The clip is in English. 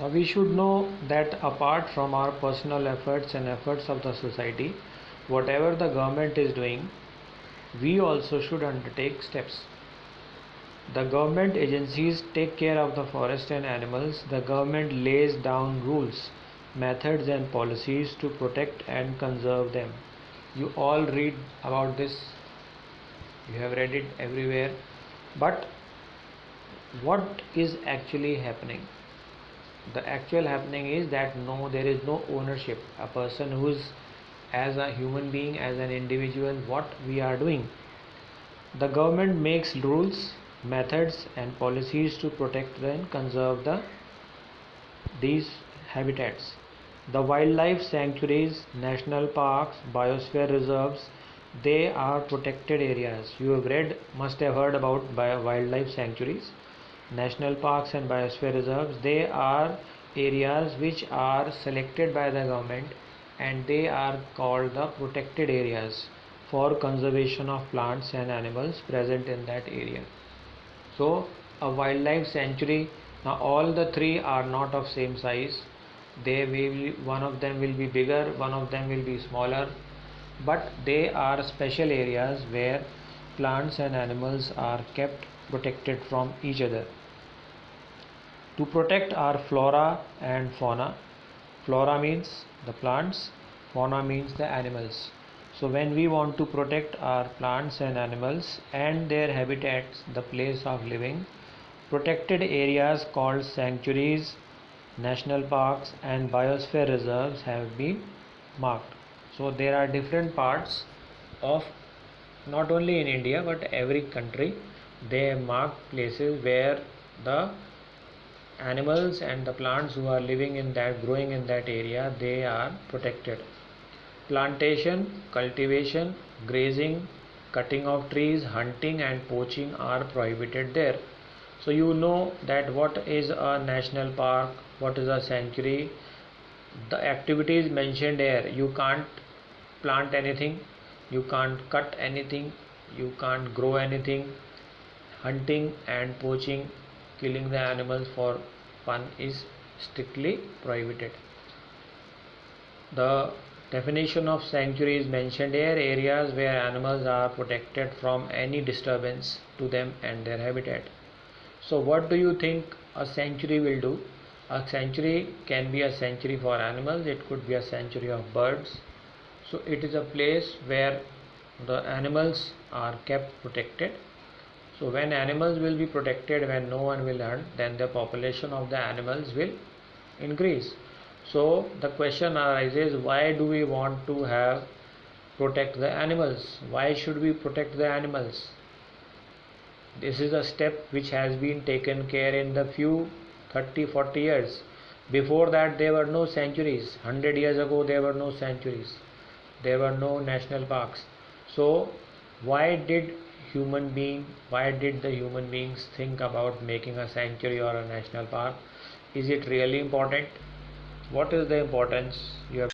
We should know that apart from our personal efforts and efforts of the society, whatever the government is doing, we also should undertake steps. The government agencies take care of the forest and animals. The government lays down rules, methods, and policies to protect and conserve them. You all read about this, you have read it everywhere. But what is actually happening? The actual happening is that no, there is no ownership. A person who's, as a human being, as an individual, what we are doing. The government makes rules, methods, and policies to protect and conserve these habitats. The wildlife sanctuaries, national parks, biosphere reserves, they are protected areas. You have read, must have heard about wildlife sanctuaries, national parks, and biosphere reserves. They are areas which are selected by the government, and they are called the protected areas for conservation of plants and animals present in that area. So a wildlife sanctuary, now all the three are not of same size. They will, one of them will be bigger, one of them will be smaller, but they are special areas where plants and animals are kept protected from each other. To protect our flora and fauna, flora means the plants, fauna means the animals. So when we want to protect our plants and animals and their habitats, the place of living, protected areas called sanctuaries, national parks, and biosphere reserves have been marked. So there are different parts of, not only in India but every country, they have marked places where the animals and the plants who are living in that, growing in that area, they are protected. Plantation, cultivation, grazing, cutting of trees, hunting and poaching are prohibited there. So you know that what is a national park, what is a sanctuary. The activities mentioned here, you can't plant anything, you can't cut anything, you can't grow anything. Hunting and poaching, killing the animals for fun is strictly prohibited. The definition of sanctuary is mentioned here: areas where animals are protected from any disturbance to them and their habitat. So what do you think a sanctuary will do? A sanctuary can be a sanctuary for animals, it could be a sanctuary of birds. So it is a place where the animals are kept protected. So when animals will be protected, when no one will hunt, then the population of the animals will increase. So the question arises, why do we want to have protect the animals? Why should we protect the animals? This is a step which has been taken care in the few 30-40 years. Before that there were no sanctuaries. 100 years ago there were no sanctuaries. There were no national parks. So why did the human beings think about making a sanctuary or a national park? Is it really important? What is the importance? You have